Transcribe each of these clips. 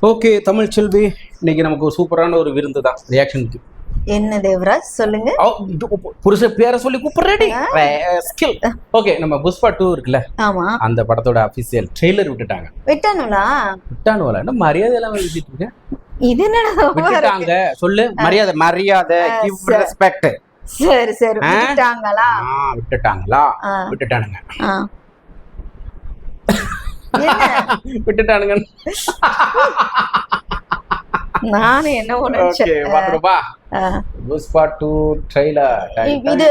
Okay Tamil செல்வி, இன்னைக்கு நமக்கு ஒரு சூப்பரான ஒரு விருந்து தான் ரியாக்ஷனுக்கு. என்ன தேவராஜ் சொல்லுங்க. புருஷ பேரை சொல்லி கூப்பிடுறேடி ஸ்கில். ஓகே, நம்ம புஷ்பா 2 இருக்குல்ல, ஆமா, அந்த படத்தோட அபிஷியல் ட்ரெய்லர் விட்டுட்டாங்க. விட்டானுவா என்ன மரியாதை எல்லாம் வச்சுட்டு இருக்க? இது என்னடா விட்டுட்டாங்க சொல்லு. மரியாதை கிவ் ரெஸ்பெக்ட். சரி சரி, விட்டுட்டாங்களா? விட்டுட்டாங்களா? விட்டுட்டானுங்க. விட்டுட்டானுங்க. நானே என்ன நினைச்சேன். புஷ்பா 2 ட்ரெய்லர் இது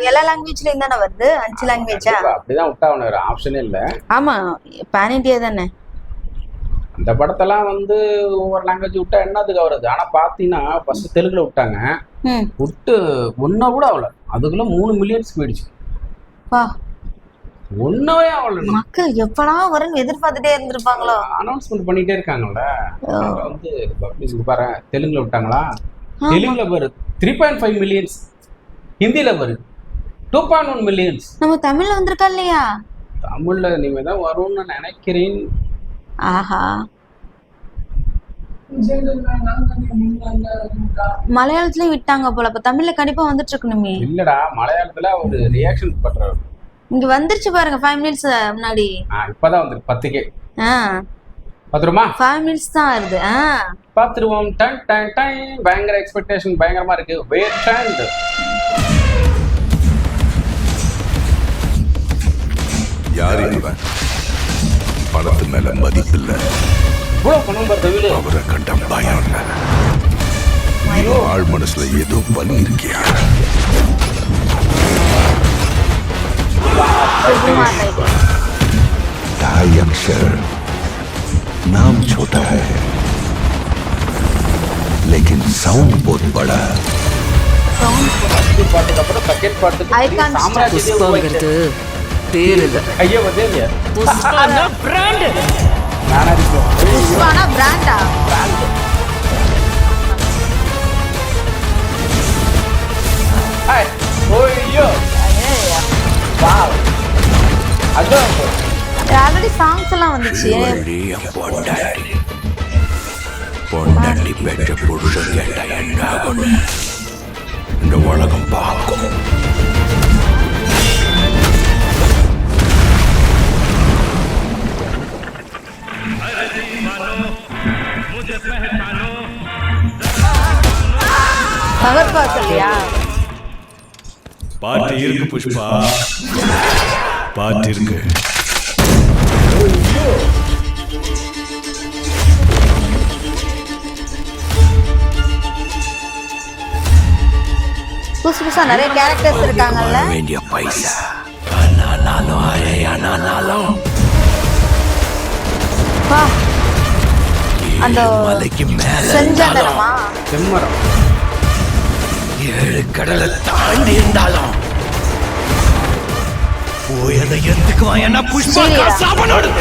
எல்லா லாங்குவேஜ்ல இருந்தானே வருது? 5 லாங்குவேஜா? அப்படிதான் விட்டா ஒரு ஆப்ஷனே இல்ல. ஆமா, பான் இந்தியா தானே. அந்த படத்தெல்லாம் வந்து ஒவ்வொரு லாங்குவேஜ் விட்டா என்னதுக்கு வருது. ஆனா பாத்தீங்கன்னா ஃபர்ஸ்ட் தெலுங்குல விட்டாங்க, விட்டு ஒன்னா கூட ஆகல, அதுக்குள்ள 3 மில்லியன்ஸ் போயிடுச்சு. ஒன்னவே ஆகல. மக்கள் எப்படா வரும்னு எதிர்பார்த்துட்டே இருந்திருப்பாங்களோ. அனௌன்ஸ்மெண்ட் பண்ணிட்டே இருக்காங்கல்ல. வந்து பாரு, தெலுங்குல விட்டாங்களா, தெலுங்குல பாரு 3.5 மில்லியன்ஸ், ஹிந்தில பாரு 2.1 மில்லியன்ஸ். நம்ம தமிழ்ல வந்திருக்கா இல்லையா? தமிழ்ல நீங்க தான் வரும்னு நினைக்கிறேன். ஆஹா, மலையாளத்துலயும் விட்டாங்க போல, அப்ப தமிழ்ல கண்டிப்பா வந்துட்டு இருக்கணுமே. இல்லடா, மலையாளத்துல ஒரு ரியாக்ஷன் பண்றாரு. இங்க வந்துருச்சு பாருங்க 5 மினிட்ஸ் முன்னாடி. இப்பதான் வந்து 10க்கே பாத்துருமா? 5 மினிட்ஸ் தான் வருது. பாத்துருவோம். டன் டன் டன். பயங்கர எக்ஸ்பெக்டேஷன் பயங்கரமா இருக்கு. வெயிட் அண்ட் யார் இவன்? பணத்து மேல மதிப்பில்ல, அவரை கண்ட பயம் இல்ல. ஆள் மனசுல ஏதோ பலி இருக்கியா? अक्षर नाम छोटा है लेकिन साउंड बहुत बड़ा है. புஷ்பாங்கிறது பேர் இல்ல, புஷ்பானா பிராண்ட். புஷ்பானா பிராண்டா? ஆல்ரெடி சாங்ஸ் எல்லாம் வந்துச்சு. பொண்டாட்டி பெற்ற புருஷன் கேட்ட என்ன இந்த உலகம் பார்க்கும். பவர் பாஸ் இல்லையா? பாட்டு இருக்கு புஷ்பா, பாட்டு இருக்கு. புதுசு புதுசா நிறைய கேரக்டர்ஸ் இருக்காங்கல்ல. வேண்டிய பைசா ஆனாலும் ஆனாலும் அந்த மலைக்கு மேல செஞ்சடமா செம்மரம் 7 கடலை தாண்டி இருந்தாலும் போய் அதை எடுத்துக்குவான். என்ன புஷ்பா சாபனோடு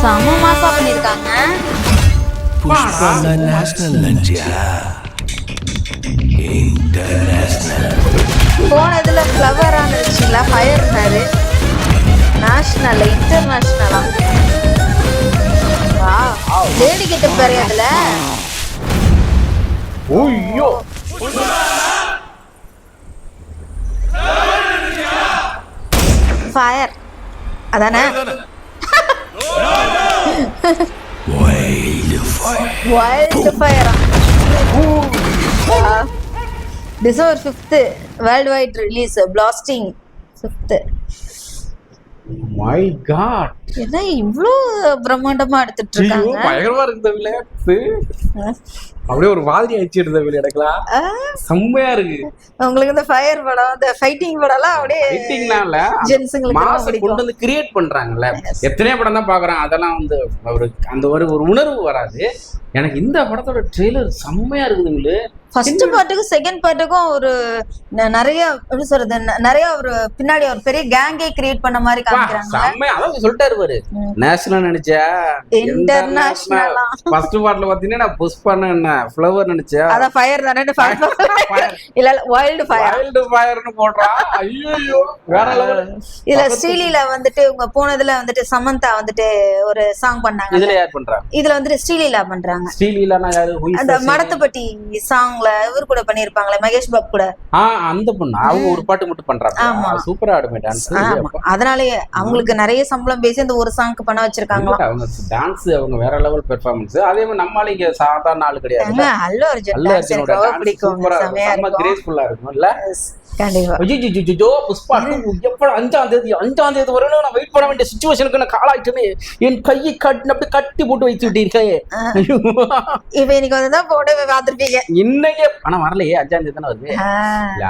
செம மாசா பண்ணிருக்காங்க. புஷ்பா நேஷனல் லஞ்சியா இன்டர்நேஷனல். போனதுல ஃப்ளவரா இருந்துச்சுங்களா, ஃபயர் இருந்தாரு. நேஷனல் இன்டர்நேஷனலா? லேடி கிட்ட பேரு அதுல. ஓய்யோ, ஃபயர் அதானே? வைல்ட் ஃபயரா? December 5th world wide release. Blasting 5th. My God, என்ன இவ்ளோ பிரம்மாண்டமா எடுத்துட்டு இருக்காங்க? பயங்கரமா இருக்கு விளையாட்டு. அப்படியே ஒரு மாதிரி ஆயிடுச்சு எடுக்கலாம். செம்மையா இருக்கு. உங்களுக்கு இந்த ஃபயர் படம், இந்த ஃபைட்டிங் படம் எல்லாம் அப்படியே ஃபைட்டிங்லாம் இல்ல, ஜென்ஸுங்களுக்கு மாசம் கொண்டு வந்து கிரியேட் பண்றாங்கல்ல. எத்தனையோ படம் தான் பாக்குறேன், அதெல்லாம் வந்து அந்த ஒரு உணர்வு வராது. எனக்கு இந்த படத்தோட ட்ரெய்லர் செம்மையா இருக்குது. ஃபர்ஸ்ட் பார்ட்டுக்கும் செகண்ட் பார்ட்டுக்கும் ஒரு நிறைய எப்படி சொல்றது, நிறைய ஒரு பின்னாடி ஒரு பெரிய கேங்கே கிரியேட் பண்ண மாதிரி காமிக்கிறாங்க. செம்மையா அதான் சொல்லிட்டாரு பாரு. நேஷனல் நினைச்சா இன்டர்நேஷனல். ஃபர்ஸ்ட் பார்ட்ல பாத்தீங்கன்னா புஷ்பான்னு என்ன ஃப்ளவர் நினைச்சா அதான் ஃபயர் தானே இல்ல வைல்டு ஃபயர். வைல்டு ஃபயர்னு போடுறா. ஐயோ வேற லெவல். இதுல ஸ்ரீலீலா வந்துட்டு உங்க போனதுல வந்துட்டு சமந்தா வந்துட்டு ஒரு சாங் பண்ணாங்க. இதுல யார் பண்றா? இதுல வந்துட்டு ஸ்ரீலீலா பண்றாங்க. ஸ்ரீலீலானா யாரு? அந்த மடத்துப்பட்டி சாங்ல இவர் கூட பண்ணிருப்பாங்களே மகேஷ் பாபு கூட. அந்த பொண்ணு அவங்க ஒரு பாட்டு மட்டும் பண்றாங்க. சூப்பரா ஆடுமே டான்ஸ். அதனாலயே அவங்களுக்கு நிறைய சம்பளம் பேசி அந்த ஒரு சாங்க்கு பண்ண வச்சிருக்காங்களா. அவங்க டான்ஸ் அவங்க வேற லெவல் பெர்ஃபார்மன்ஸ். அதே மாதிரி நம்மால இங்க சாதாரண ஆளு கிடையாது. அல்லு அர்ஜுன் ரொம்ப பிடிக்கும். செமையா இருக்கும். கிரேஸ்ஃபுல்லா இருக்கும் இல்ல? கண்டிப்பா. ஐயோ புஷ்பா எப்ப 5ஆம் தேதி வரணும் நான் வெயிட் பண்ண வேண்டிய சிச்சுவேஷனுக்கு நான் காலாயிட்டுன்னு என் கையை அப்படியே கட்டி போட்டு வச்சு விட்டீர்களே. இப்ப இன்னைக்கு வந்துதான் போட்டோ பாத்துருப்பீங்க. இன்னைக்கே ஆனா வரலையே 5ஆம் தேதி தானே வருது.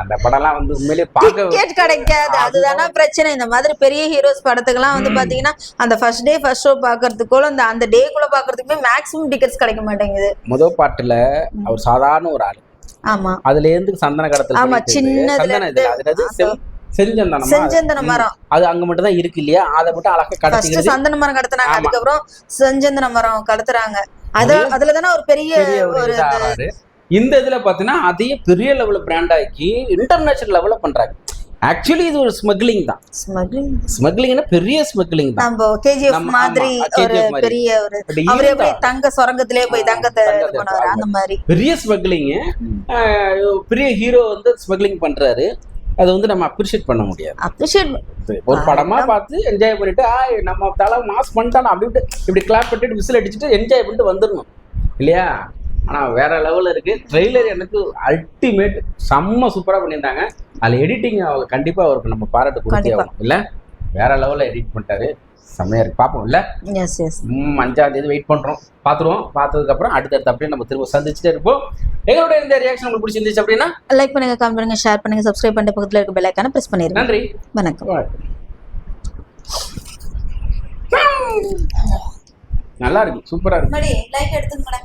அந்த படம் எல்லாம் வந்து உண்மையிலேயே டிக்கெட் கிடைக்காது. அதுதானே பிரச்சனை. இந்த மாதிரி பெரிய ஹீரோஸ் படத்துக்கு எல்லாம் வந்து பாத்தீங்கன்னா அந்த ஃபர்ஸ்ட் டே ஃபர்ஸ்ட் ஷோ பாக்குறதுக்குள்ள அந்த டே குள்ள பாக்குறதுக்குமே மேக்ஸிமம் டிக்கெட்ஸ் கிடைக்க மாட்டேங்குது. முதல் பாட்டுல அவர் சாதாரண ஒரு ஆளு. ஆமா. அதுல இருந்து சந்தன கடத்தல். ஆமா சின்னதுல செஞ்சந்தன மரம் அது அங்க மட்டும் தான் இருக்கு இல்லையா? அதை மட்டும் அழகா கடத்தி சந்தன மரம் கடத்துனாங்க. அதுக்கப்புறம் செஞ்சந்தன மரம் கடத்துறாங்க. அதுலதானே ஒரு பெரிய ஒரு இந்த இதுல பாத்தீங்கன்னா அதையே பெரிய லெவல்ல பிராண்ட் ஆக்கி இன்டர்நேஷனல் லெவல்ல பண்றாங்க. ஆக்சுவலி இது ஒரு ஸ்மக்லிங் தான். ஸ்மக்லிங்னா பெரிய ஸ்மக்லிங் தான். நம்ம கேஜிஎஃப் மாதிரி ஒரு பெரிய ஒரு அவரே அப்படியே தங்க சுரங்கத்திலே போய் தங்கத்தை கொண்டாரு அந்த மாதிரி பெரிய ஸ்மக்லிங். பெரிய ஹீரோ வந்து ஸ்மக்லிங் பண்றாரு. அதை வந்து நம்ம அப்ரிஷியேட் பண்ண முடியாது. ஒரு படமா பார்த்து என்ஜாய் பண்ணிட்டு நம்ம தலை மாஸ் பண்ணிட்டாலும் அப்படின்ட்டு இப்படி கிளாப் பண்ணிட்டு விசில் அடிச்சுட்டு என்ஜாய் பண்ணிட்டு வந்துடணும் இல்லையா? ஆனா வேற லெவல்ல இருக்கு. ட்ரெய்லர் எனக்கு அல்டிமேட் செம்ம சூப்பரா பண்ணியிருந்தாங்க. அதுல எடிட்டிங் கண்டிப்பா அவருக்கு நம்ம பாராட்டு கொடுத்தே ஆகணும் இல்ல? வேற லெவல்ல எடிட் பண்ணிட்டாரு. செம்மையா இருக்கு. பாப்போம் இல்ல? 5ஆம் தேதி வெயிட் பண்றோம். பாத்துருவோம். பார்த்ததுக்கு அப்புறம் அடுத்தடுத்து அப்படியே நம்ம திரும்ப சந்திச்சுட்டே இருப்போம். எங்களுடைய இந்த ரியாக்ஷன் உங்களுக்கு பிடிச்சிருந்துச்சு அப்படின்னா லைக் பண்ணுங்க, கமெண்ட் பண்ணுங்க, ஷேர் பண்ணுங்க, சப்ஸ்கிரைப் பண்ணிட்டு பக்கத்துல இருக்க பெல் ஐகானை பிரஸ் பண்ணிருங்க. நன்றி, வணக்கம். நல்லா இருக்கு, சூப்பரா இருக்கு. லைக் எடுத்துங்க.